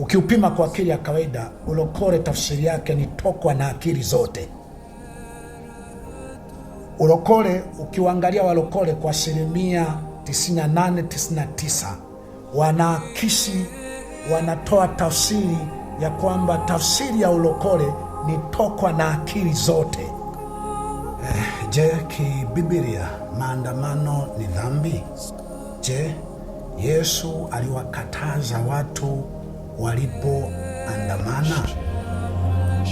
Ukiupima kwa akili ya kawaida, ulokole tafsiri yake ni tokwa na akili zote. Ulokole, ukiwaangalia walokole kwa 98-99 wanaakisi, wanatoa tafsiri ya kwamba tafsiri ya ulokole ni tokwa na akili zote. Je, kibiblia maandamano ni dhambi? Je, Yesu aliwakataza watu walipoandamana?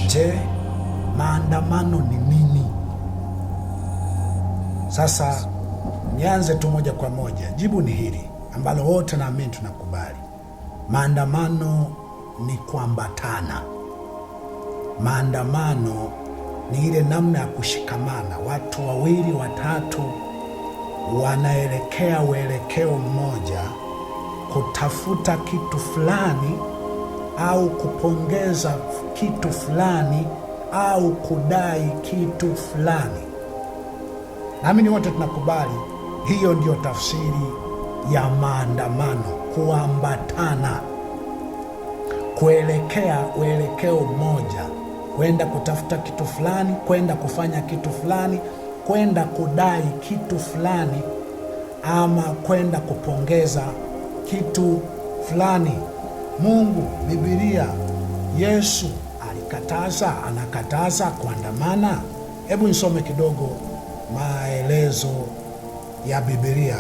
Je, maandamano ni nini? Sasa nianze tu moja kwa moja. Jibu ni hili ambalo wote naamini tunakubali. Maandamano ni kuambatana. Maandamano ni ile namna ya kushikamana, watu wawili watatu wanaelekea uelekeo mmoja, kutafuta kitu fulani au kupongeza kitu fulani au kudai kitu fulani. Naamini wote tunakubali hiyo ndio tafsiri ya maandamano, kuambatana, kuelekea uelekeo mmoja, kwenda kutafuta kitu fulani, kwenda kufanya kitu fulani, kwenda kudai kitu fulani, ama kwenda kupongeza kitu fulani. Mungu, Biblia, Yesu alikataza, anakataza kuandamana. Hebu nisome kidogo maelezo ya Biblia.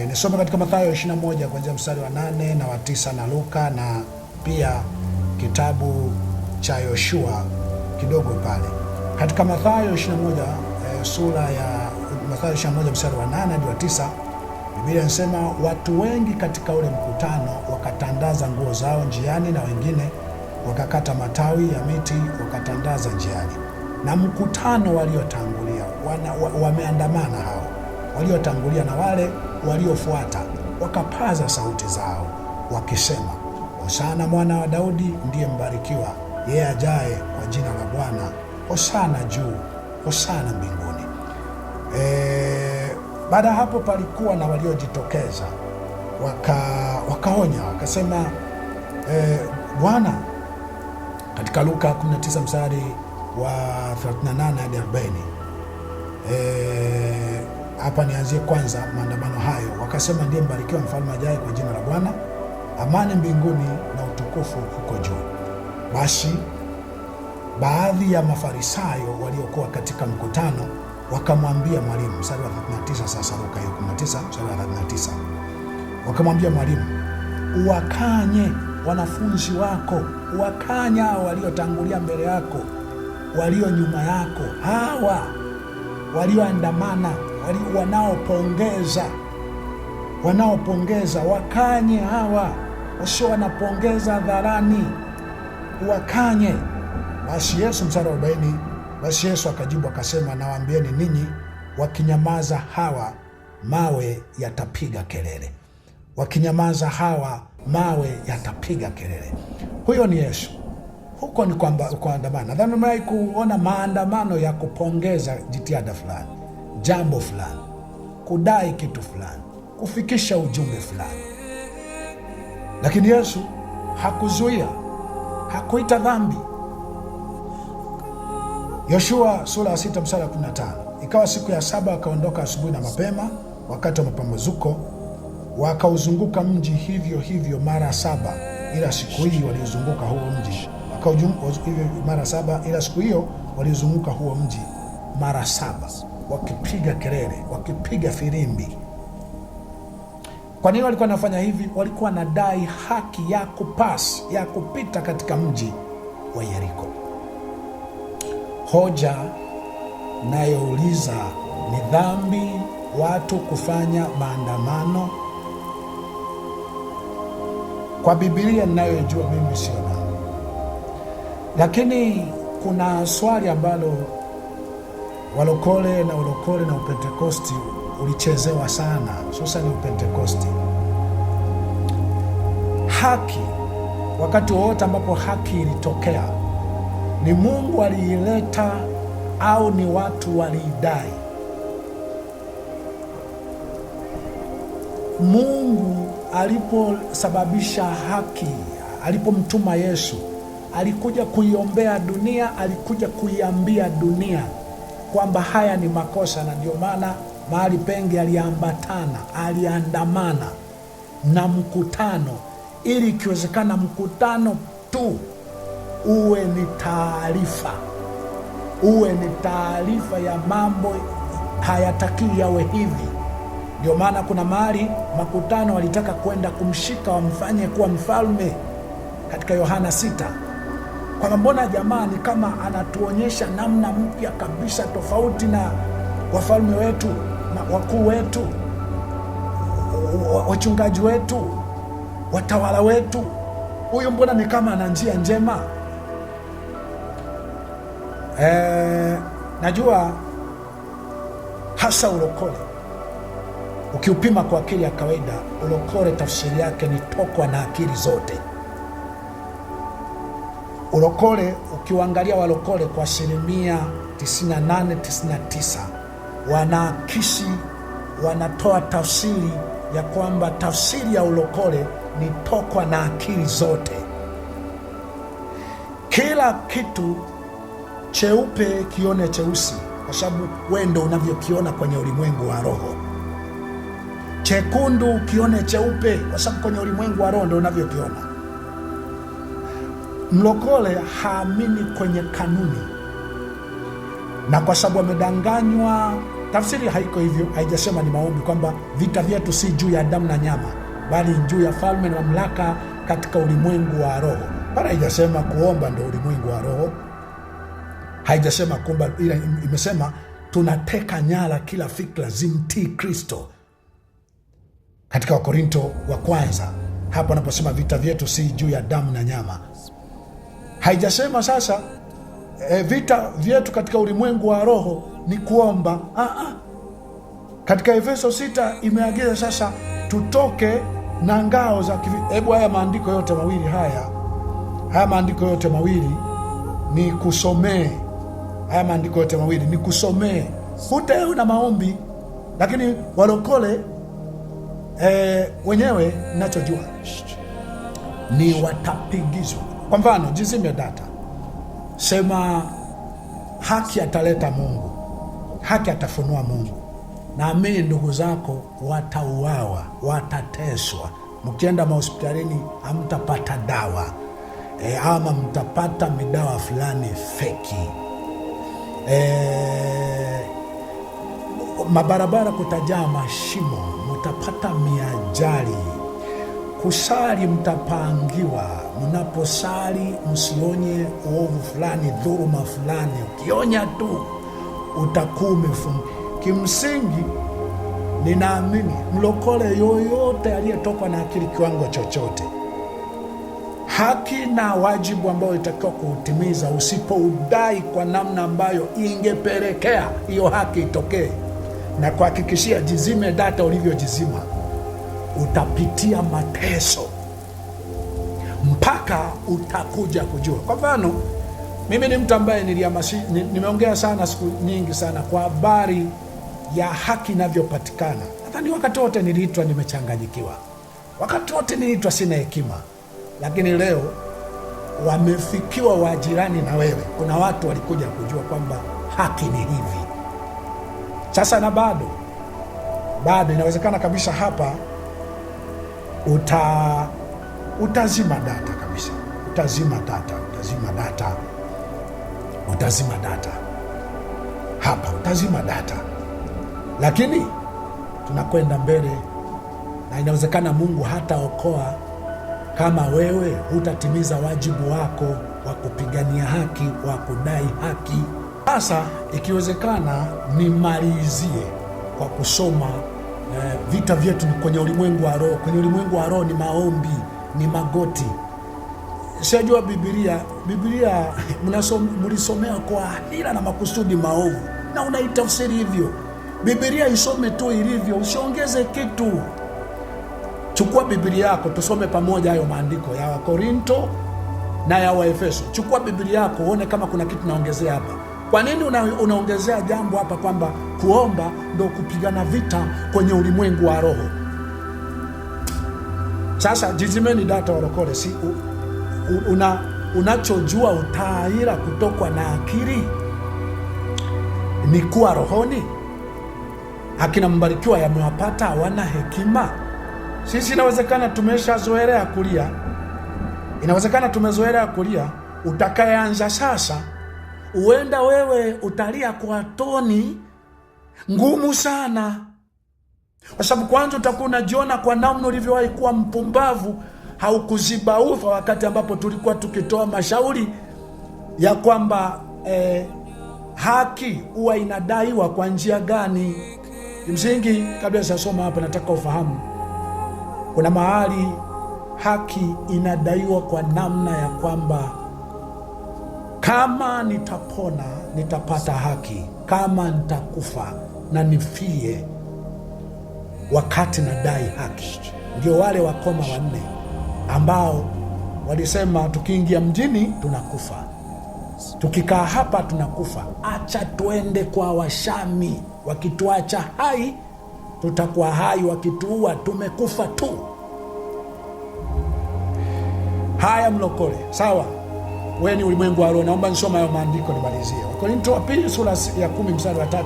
Nisome katika Mathayo 21 kuanzia mstari wa 8 na wa 9 na Luka, na pia kitabu cha Yoshua kidogo pale. Katika Mathayo 21 sura ya Mathayo 21 mstari wa 8 hadi wa 9, Biblia inasema watu wengi katika ule mkutano wakatandaza nguo zao njiani, na wengine wakakata matawi ya miti wakatandaza njiani. Na mkutano waliotangulia wameandamana, hao waliotangulia na wale waliofuata wakapaza sauti zao wakisema, Hosana mwana wa Daudi, ndiye mbarikiwa yeye ajaye kwa jina la Bwana, Hosana juu, Hosana mbinguni. Baada ya hapo palikuwa na waliojitokeza wakaonya wakasema, Bwana, katika Luka 19 mstari wa 38 hadi 40. Hapa nianzie kwanza maandamano hayo. Wakasema, ndiye mbarikiwa mfalme ajaye kwa jina la Bwana, amani mbinguni na utukufu huko juu. Basi baadhi ya Mafarisayo waliokuwa katika mkutano wakamwambia mwalimu, mstari wa 39 sasa, Luka 19 mstari wa 39, wakamwambia mwalimu, uwakanye wanafunzi wako, uwakanye hao waliotangulia mbele yako, walio nyuma yako, hawa walioandamana, wanaopongeza, wakanye hawa, wasio wanapongeza hadharani, wakanye. Basi Yesu, mstari wa 40, basi Yesu akajibu akasema, nawaambieni ninyi, wakinyamaza hawa mawe yatapiga kelele. Wakinyamaza hawa mawe yatapiga kelele. Huyo ni Yesu. Huko ni kuandamana. Nadhani umewahi kuona maandamano ya kupongeza jitihada fulani, jambo fulani, kudai kitu fulani, kufikisha ujumbe fulani. Lakini Yesu hakuzuia, hakuita dhambi. Yoshua sura ya 6 mstari wa 15, ikawa siku ya 7 wakaondoka asubuhi na mapema wakati wa mapambazuko, wakauzunguka mji hivyo hivyo mara 7, ila siku hii waliozunguka huo mji mara 7, ila siku hiyo walizunguka huo mji mara 7, wakipiga kelele, wakipiga filimbi. Kwa nini walikuwa wanafanya hivi? Walikuwa wanadai haki ya kupita katika mji wa Yeriko. Hoja nayouliza, ni dhambi watu kufanya maandamano? Kwa Biblia ninayojua mimi sio dhambi. Lakini kuna swali ambalo walokole na Upentekosti ulichezewa sana, hususan Upentekosti. Haki, wakati wowote ambapo haki ilitokea, ni Mungu aliileta au ni watu waliidai? Mungu aliposababisha haki, alipomtuma Yesu, alikuja kuiombea dunia, alikuja kuiambia dunia kwamba haya ni makosa, na ndio maana mahali pengi aliandamana na mkutano, ili ikiwezekana mkutano tu uwe ni taarifa ya mambo hayatakiwi yawe hivi. Ndio maana kuna mahali makutano walitaka kwenda kumshika wamfanye kuwa mfalme katika Yohana 6, kwamba mbona jamaa ni kama anatuonyesha namna mpya kabisa, tofauti na wafalme wetu na wakuu wetu, wachungaji wetu, watawala wetu. Huyu mbona ni kama ana njia njema. Najua hasa ulokole, ukiupima kwa akili ya kawaida, ulokole tafsiri yake ni tokwa na akili zote. Ulokole, ukiwaangalia walokole kwa 98-99 wanaakisi, wanatoa tafsiri ya kwamba tafsiri ya ulokole ni tokwa na akili zote. Kila kitu cheupe kione cheusi, kwa sababu wewe ndio unavyokiona kwenye ulimwengu wa roho. Chekundu kione cheupe, kwa sababu kwenye ulimwengu wa roho ndio unavyokiona. Mlokole haamini kwenye kanuni, na kwa sababu amedanganywa. Tafsiri haiko hivyo, haijasema ni maombi kwamba vita vyetu si juu ya damu na nyama, bali juu ya falme na mamlaka katika ulimwengu wa roho. Bali haijasema kuomba ndio ulimwengu wa roho, haijasema kuomba, ila imesema tunateka nyara kila fikra zimtii Kristo, katika Wakorinto wa kwanza, hapo anaposema vita vyetu si juu ya damu na nyama. Haijasema sasa vita vyetu katika ulimwengu wa roho ni kuomba. Katika Efeso 6 imeagiza sasa tutoke na ngao za Hebu haya maandiko yote mawili haya maandiko yote mawili ni kusomee. Haya maandiko yote mawili ni kusomee, hutaeu na maombi. Lakini walokole wenyewe, ninachojua ni watapigizwa. Kwa mfano, jizime data, sema haki ataleta Mungu, haki atafunua Mungu. Naamini ndugu zako watauawa, watateswa. Mkienda mahospitalini hamtapata dawa, ama mtapata midawa fulani feki. Mabarabara kutajaa mashimo, mtapata miajali. Kusali mtapangiwa. Mnaposali msionye uovu fulani, dhuluma fulani. Ukionya tu utakuwa umefunga. Kimsingi ninaamini mlokole yoyote aliyetokwa na akili kiwango chochote, haki na wajibu ambao itakiwa kuutimiza, usipoudai kwa namna ambayo ingepelekea hiyo haki itokee, na kuhakikishia jizime data ulivyojizima, utapitia mateso mpaka utakuja kujua. Kwa mfano, mimi ni mtu ambaye nimeongea sana siku nyingi sana kwa habari ya haki inavyopatikana. Nadhani wakati wote niliitwa nimechanganyikiwa, wakati wote niliitwa sina hekima, lakini leo wamefikiwa wajirani na wewe. Kuna watu walikuja kujua kwamba haki ni hivi. Sasa na bado inawezekana kabisa hapa utazima data kabisa, utazima data hapa, utazima data, lakini tunakwenda mbele, na inawezekana Mungu hataokoa kama wewe hutatimiza wajibu wako wa kupigania haki, wa kudai haki. Sasa ikiwezekana nimalizie kwa kusoma vita vyetu ni kwenye ulimwengu wa roho. Kwenye ulimwengu wa roho ni maombi, ni magoti. Sijua Biblia mlisomea kwa hila na makusudi maovu, na unaitafsiri hivyo. Biblia isome tu ilivyo, usiongeze kitu. Chukua Biblia yako tusome pamoja hayo maandiko ya Wakorinto na ya Waefeso. Chukua Biblia yako uone kama kuna kitu naongezea hapa. Kwa nini unaongezea jambo hapa kwamba kuomba ndo kupigana vita kwenye ulimwengu wa roho? Sasa jizimeni data walokole, unachojua utaira kutokwa na akili ni kuwa rohoni. Akina Mbarikiwa yamewapata hawana hekima. Sisi inawezekana tumeshazoelea kulia, inawezekana tumezoelea kulia. Utakayeanza sasa, uenda wewe utalia kwa toni ngumu sana, kwa sababu kwanza utakuwa unajiona kwa namna ulivyowahi kuwa mpumbavu, haukuziba ufa wakati ambapo tulikuwa tukitoa mashauri ya kwamba haki huwa inadaiwa kwa njia gani. Kimsingi, kabla sijasoma hapa, nataka ufahamu kuna mahali haki inadaiwa kwa namna ya kwamba kama nitapona nitapata haki, kama nitakufa na nifie wakati nadai haki. Ndio wale wakoma wanne ambao walisema tukiingia mjini tunakufa, tukikaa hapa tunakufa, acha tuende kwa Washami, wakituacha hai tutakuwa hai, wakituua tumekufa tu. Haya mlokole, sawa, wewe ni ulimwengu wa roho. Naomba nisome hayo maandiko nimalizie. Wakorintho wa pili sura ya 10 mstari wa 3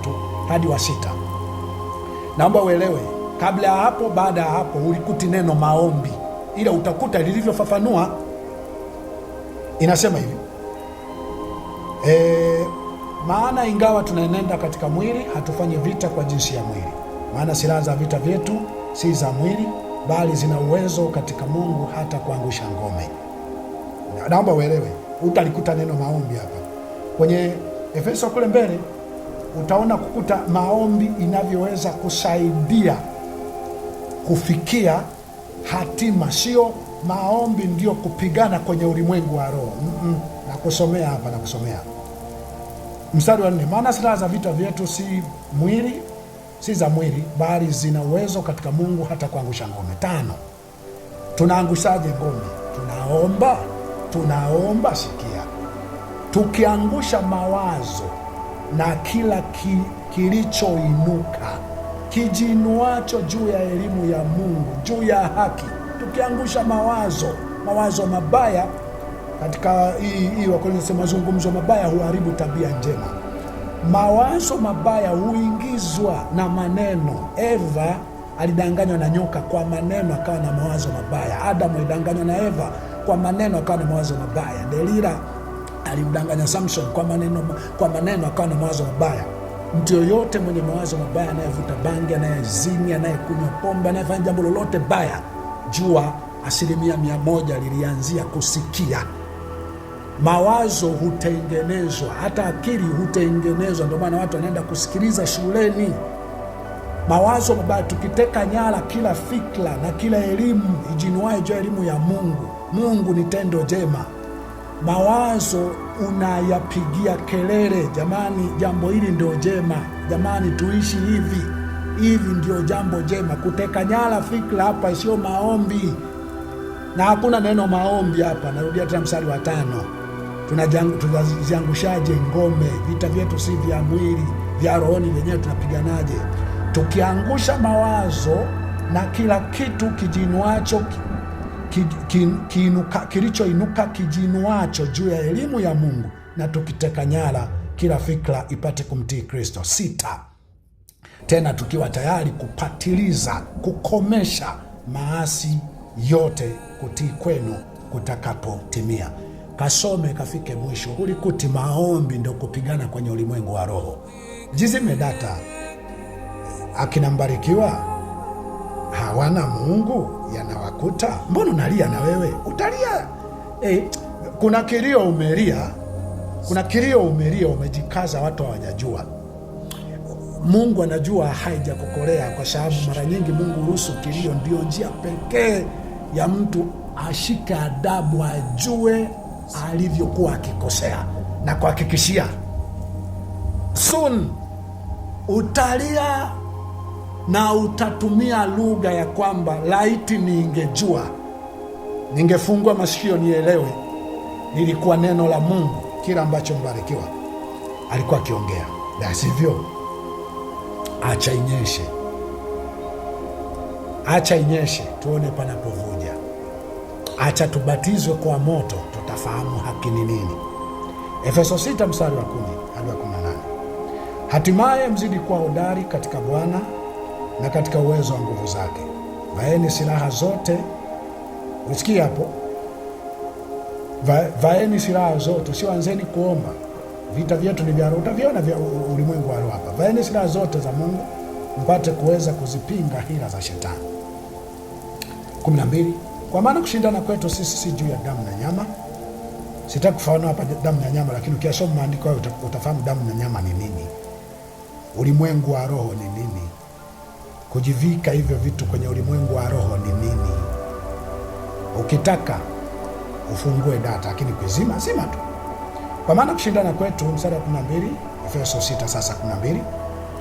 hadi wa 6. Naomba uelewe, kabla ya hapo, baada ya hapo ulikuti neno maombi, ila utakuta lilivyofafanua inasema hivi: maana ingawa tunaenenda katika mwili, hatufanyi vita kwa jinsi ya mwili, maana silaha za vita vyetu si za mwili, bali zina uwezo katika Mungu hata kuangusha ngome. Naomba uelewe, utalikuta neno maombi hapa. Kwenye Efeso kule mbele utaona kukuta maombi inavyoweza kusaidia kufikia hatima. Sio maombi ndio kupigana kwenye ulimwengu wa roho. Nakusomea hapa, nakusomea mstari wa 4: maana silaha za vita vyetu si za mwili, bali zina uwezo katika Mungu hata kuangusha ngome. 5, tunaangushaje ngome? Tunaomba, sikia, tukiangusha mawazo na kila kilichoinuka kijinuacho juu ya elimu ya Mungu, juu ya haki. Tukiangusha mawazo mabaya. Katika hii Wakorintho mazungumzo mabaya huharibu tabia njema. Mawazo mabaya huingizwa na maneno. Eva alidanganywa na nyoka kwa maneno, akawa na mawazo mabaya. Adamu alidanganywa na Eva kwa maneno, akawa na mawazo mabaya. Delila alimdanganya Samson kwa maneno, akawa na mawazo mabaya. Mtu yoyote mwenye mawazo mabaya, anayevuta bangi, anayezini, anayekunywa pombe, anayefanya jambo lolote baya, jua 100% lilianzia kusikia. Mawazo hutengenezwa, hata akili hutengenezwa. Ndio maana watu wanaenda kusikiliza shuleni. Mawazo mabaya, tukiteka nyara kila fikra na kila elimu ijinuayo juu ya elimu ya Mungu. Mungu ni tendo jema. Mawazo unayapigia kelele, jamani, jambo hili ndio jema, jamani, tuishi hivi ndio jambo jema. Kuteka nyara fikra hapa sio maombi, na hakuna neno maombi hapa. Narudia tena mstari wa 5: tunaziangushaje ngome? Vita vyetu si vya mwili, vya rohoni. Wenyewe tunapiganaje? Tukiangusha mawazo na kila kitu kijinuacho kilichoinuka kijinuacho juu ya elimu ya Mungu, na tukiteka nyara kila fikra ipate kumtii Kristo. 6, tena tukiwa tayari kupatiliza, kukomesha maasi yote, kutii kwenu kutakapotimia. Kasome kafike mwisho. Ulikuti maombi ndio kupigana kwenye ulimwengu wa roho. Jizime data. Akina Mbarikiwa hawana Mungu, yanawakuta. Mbona unalia na wewe? Utalia. Kuna kilio umelia, umejikaza, watu hawajajua. Mungu anajua haijakukolea, kwa sababu mara nyingi Mungu huruhusu kilio. Ndio njia pekee ya mtu ashike adabu, ajue alivyokuwa akikosea. Na kuhakikishia, soon utalia na utatumia lugha ya kwamba laiti ningejua, ningefungua masikio nielewe, lilikuwa neno la Mungu kila ambacho Mbarikiwa alikuwa akiongea. La sivyo, acha inyeshe tuone panapovuja. Acha tubatizwe kwa moto atafahamu haki ni nini. Efeso 6 mstari wa 10 hadi wa 18. Hatimaye mzidi kuwa hodari katika Bwana na katika uwezo wa nguvu zake. Vaeni silaha zote. Usikie hapo, vaeni silaha zote. Sio anzeni kuomba. Vita vyetu ni vya roho. Utaviona vya ulimwengu wa roho hapa. Vaeni silaha zote za Mungu mpate kuweza kuzipinga hila za shetani. 12. Kwa maana kushindana kwetu sisi si juu ya damu na nyama. Sitaki kufafanua hapa damu na nyama, lakini ukisoma maandiko hayo utafahamu damu na nyama ni nini. Ulimwengu wa roho ni nini. Kujivika hivyo vitu kwenye ulimwengu wa roho ni nini. Ukitaka ufungue data, lakini kuzima zima tu. Kwa maana kushindana kwetu, mstari wa 12, Efeso 6 sasa 12.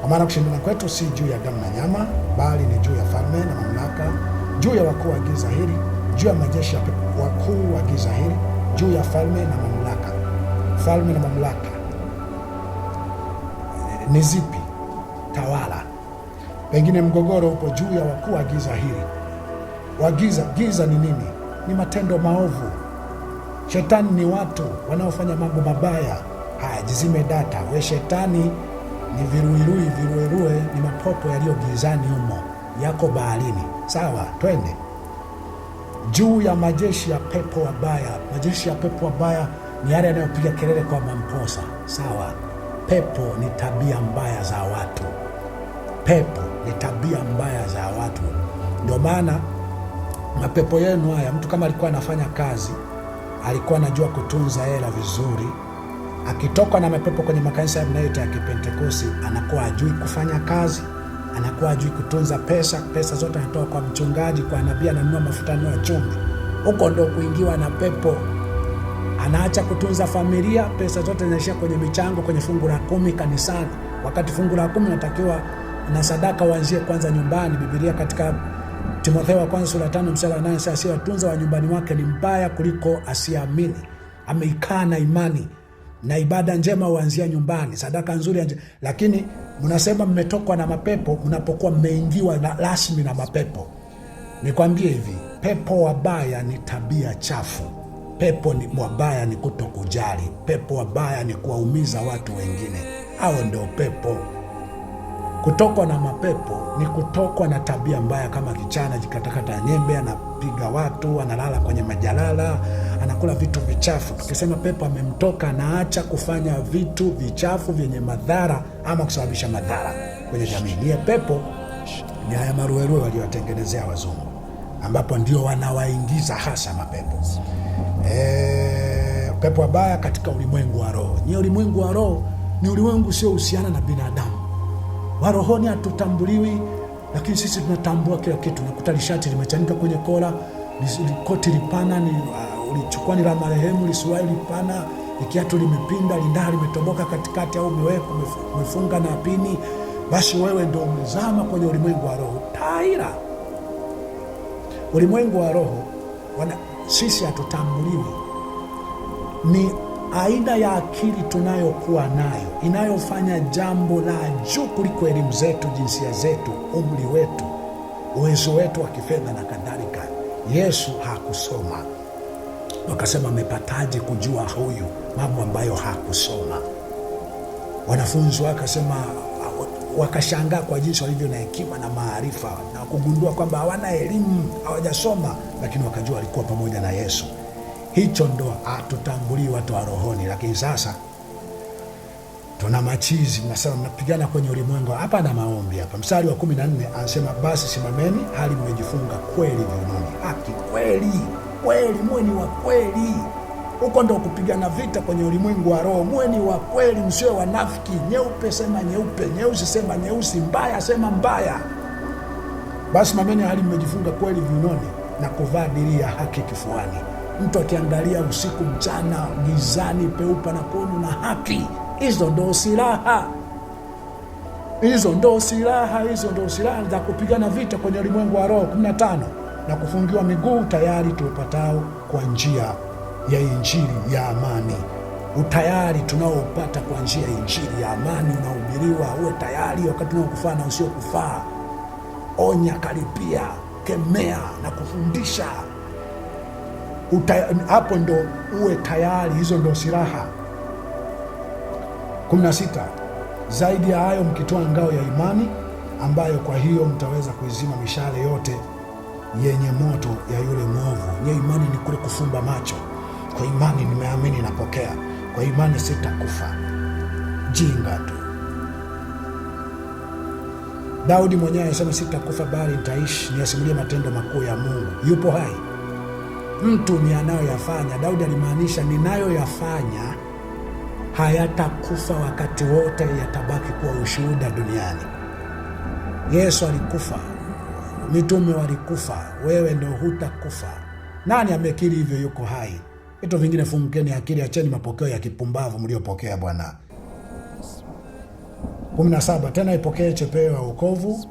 Kwa maana kushindana kwetu si juu ya damu na nyama, bali ni juu ya falme na mamlaka, juu ya wakuu wa giza hili, juu ya majeshi ya wakuu wa giza hili, juu ya falme na mamlaka. Falme na mamlaka ni zipi? Tawala. Pengine mgogoro upo juu ya wakuu wa giza hili. Giza ni nini? Ni matendo maovu. Shetani ni watu wanaofanya mambo mabaya. Haya, jizime data. We shetani ni viruerue, ni mapopo yaliyo gizani humo, yako baharini. Sawa, twende. Juu ya majeshi ya pepo wabaya. Majeshi ya pepo wabaya ni yale yanayopiga kelele kwa mamposa. Sawa, pepo ni tabia mbaya za watu. Pepo ni tabia mbaya za watu. Ndio maana mapepo yenu haya, mtu kama alikuwa anafanya kazi, alikuwa anajua kutunza hela vizuri, akitoka na mapepo kwenye makanisa ya Kipentekosti, anakuwa hajui kufanya kazi, anakuwa hajui kutunza pesa. Pesa zote anatoa kwa mchungaji, kwa nabii, ananunua mafuta, ananunua chumvi. Huko ndo kuingiwa na pepo. Anaacha kutunza familia, pesa zote zinaishia kwenye michango, kwenye fungu la 10 kanisani, wakati fungu la 10 natakiwa na sadaka uanzie kwanza nyumbani. Biblia katika Timotheo wa kwanza sura 5 mstari wa 8 sasa, asiyetunza wa nyumbani mwake ni mbaya kuliko asiamini. Ameikana imani, na ibada njema huanzia nyumbani, sadaka nzuri. Lakini mnasema mmetokwa na mapepo mnapokuwa mmeingiwa rasmi na mapepo. Nikwambie hivi, pepo wabaya ni tabia chafu. Pepo ni wabaya ni kutokujali. Pepo wabaya ni kuwaumiza watu wengine. Hao ndio pepo. Kutokwa na mapepo ni kutokwa na tabia mbaya, kama kichana jikatakata nyembe, anapiga watu, analala kwenye majalala, anakula vitu vichafu. Tukisema pepo amemtoka, anaacha kufanya vitu vichafu vyenye madhara ama kusababisha madhara kwenye jamii. Niye pepo ni haya maruerue waliowatengenezea wazungu, ambapo ndio wanawaingiza hasa mapepo. Pepo wabaya katika ulimwengu wa roho. Ni ulimwengu wa roho ni ulimwengu usiohusiana na binadamu. Wa rohoni hatutambuliwi, lakini sisi tunatambua kila kitu. Nakuta lishati limechanika kwenye kola, koti lipana, ulichukua ni la marehemu, lisuai lipana, kiatu limepinda, lindaa limetoboka katikati, au umefunga na pini, basi wewe ndio umezama kwenye ulimwengu wa roho. Taira. Ulimwengu wa roho sisi hatutambuliwi. Ni aina ya akili tunayokuwa nayo inayofanya jambo la juu kuliko elimu zetu, jinsia zetu, umri wetu, uwezo wetu wa kifedha na kadhalika. Yesu hakusoma. Wakasema, amepataje kujua huyu mambo ambayo hakusoma? Wanafunzi wakasema, wakashangaa kwa jinsi walivyo na hekima na maarifa, na kugundua kwamba hawana elimu, hawajasoma, lakini wakajua walikuwa pamoja na Yesu. Hicho ndo hatutambulii watu wa rohoni. Lakini sasa tuna machizi, nasema mnapigana kwenye ulimwengu. Hapa na maombi hapa, mstari wa 14 anasema, basi simameni hali mmejifunga kweli viunoni. Haki, kweli, muwe ni wa kweli. Huko ndo kupigana vita kwenye ulimwengu wa roho. Muwe ni wa kweli, msiwe wanafiki. Nyeupe sema nyeupe, nyeusi sema nyeusi, mbaya sema mbaya. Basi simameni hali mmejifunga kweli viunoni na kuvaa dirii ya haki kifuani. Mtu akiangalia usiku mchana, gizani peupa na kuonu na haki. Hizo ndo silaha. Hizo ndo silaha za kupigana vita kwenye ulimwengu wa roho. 15, na kufungiwa miguu tayari tuupatao kwa njia ya injili ya amani. Utayari tunaoupata kwa njia ya injili ya amani unahubiriwa. Uwe tayari wakati unaokufaa na usiokufaa. Onya, karipia, kemea na kufundisha. Hapo ndo uwe tayari, hizo ndo silaha. 16, zaidi ya hayo mkitoa ngao ya imani, ambayo kwa hiyo mtaweza kuizima mishale yote yenye moto ya yule mwovu. Nye imani ni kule kufumba macho. Kwa imani nimeamini, napokea. Kwa imani sitakufa. Jinga tu. Daudi mwenyewe anasema sitakufa bali nitaishi niasimulie matendo makuu ya Mungu. Yupo hai. Mtu ni anayoyafanya. Daudi alimaanisha ninayoyafanya hayatakufa wakati wote, yatabaki kuwa ushuhuda duniani. Yesu alikufa, mitume walikufa, wewe ndo hutakufa. Nani amekiri hivyo yuko hai? Vitu vingine fumkeni akili, acheni mapokeo ya kipumbavu mliopokea Bwana. 17, tena ipokee chepeo ya wokovu,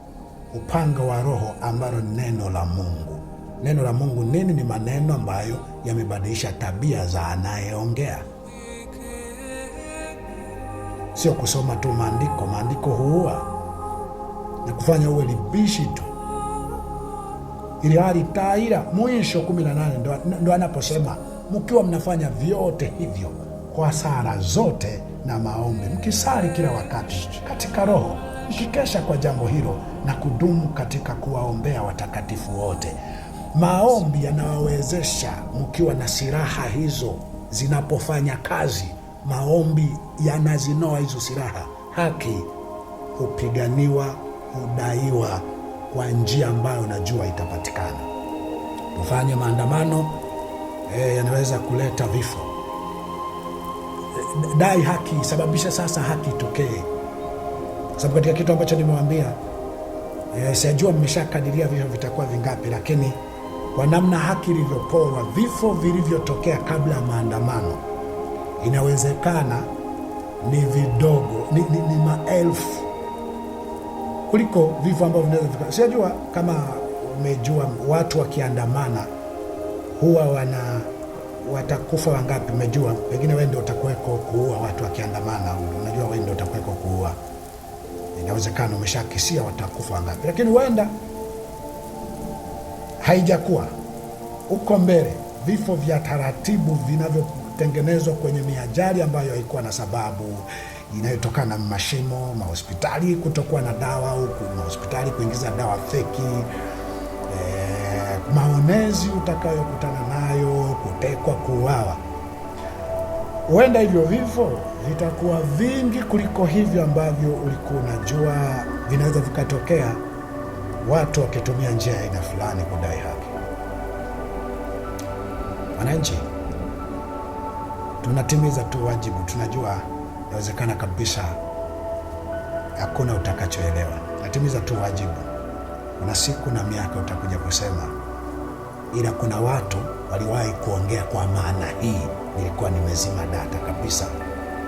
upanga wa Roho ambalo ni neno la Mungu. Neno la Mungu nini? Ni maneno ambayo yamebadilisha tabia za anayeongea. Sio kusoma tu maandiko. Maandiko huua na kufanya uwe libishi tu, ili hali taira. Mwisho 18 ndo anaposema mkiwa mnafanya vyote hivyo kwa sala zote na maombi, mkisali kila wakati katika Roho, mkikesha kwa jambo hilo na kudumu katika kuwaombea watakatifu wote. Maombi yanawawezesha mkiwa na silaha hizo zinapofanya kazi. Maombi yanazinoa hizo silaha. Haki hupiganiwa, hudaiwa kwa njia ambayo unajua itapatikana. Tufanye maandamano, yanaweza kuleta vifo. Dai haki, sababisha sasa haki itokee. Sababu katika kitu ambacho nimewaambia, sijajua mmeshakadiria vifo vitakuwa vingapi, lakini kwa namna haki ilivyoporwa, vifo vilivyotokea kabla ya maandamano, inawezekana ni vidogo, ni maelfu kuliko vifo ambavyo vinaweza fika. Sijajua kama umejua watu wakiandamana huwa watakufa wangapi. Umejua, pengine wewe ndio utakuweko kuua watu wakiandamana. Unajua wewe ndio utakuweko kuua. Inawezekana umeshakisia watakufa wangapi, lakini huenda haijakuwa uko mbele. Vifo vya taratibu vinavyotengenezwa kwenye miajali ambayo haikuwa na sababu, inayotokana na mashimo, mahospitali kutokuwa na dawa, au mahospitali kuingiza dawa feki, maonezi utakayokutana nayo, kutekwa, kuuawa. Huenda hivyo vifo vitakuwa vingi kuliko hivyo ambavyo ulikuwa unajua vinaweza vikatokea, watu wakitumia njia ya aina fulani kudai haki. Wananchi, tunatimiza tu wajibu. Tunajua inawezekana kabisa hakuna utakachoelewa. Natimiza tu wajibu. Kuna siku na miaka utakuja kusema, ila kuna watu waliwahi kuongea kwa maana hii. Nilikuwa nimezima data kabisa,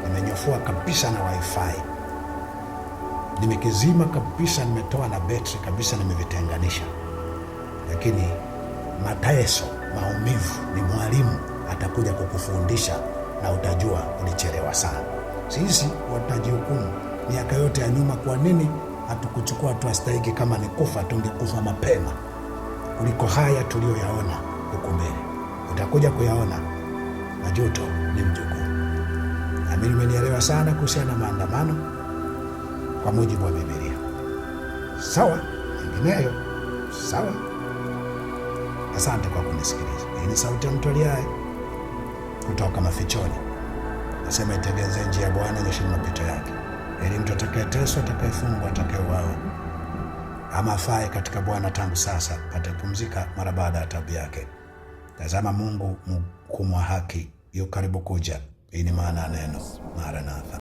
nimenyofua kabisa na wifi, nimekizima kabisa, nimetoa na betri kabisa, nimevitenganisha. Lakini mateso, maumivu ni mwalimu, atakuja kukufundisha na utajua ulichelewa sana. Sisi watajihukumu miaka yote ya nyuma, kwa nini hatukuchukua hatua stahiki? Kama ni kufa, tungekufa mapema kuliko haya tuliyoyaona huko mbele. Utakuja kuyaona. Majuto ni mjukuu. Nami nimenielewa sana kuhusiana na maandamano kwa mujibu wa Biblia. Sawa, mengineyo sawa. Asante kwa kunisikiliza. Hii ni sauti ya mtu aliaye kutoka mafichoni. Nasema itengeneze njia ya Bwana, nyosheni mapito yake, ili mtu atakayeteswa, atakayefungwa, atakayeuawa ama afae katika Bwana tangu sasa pate pumzika mara baada ya taabu yake. Tazama, Mungu mhukumu wa haki yu karibu kuja. Hii ni maana ya neno Maranatha.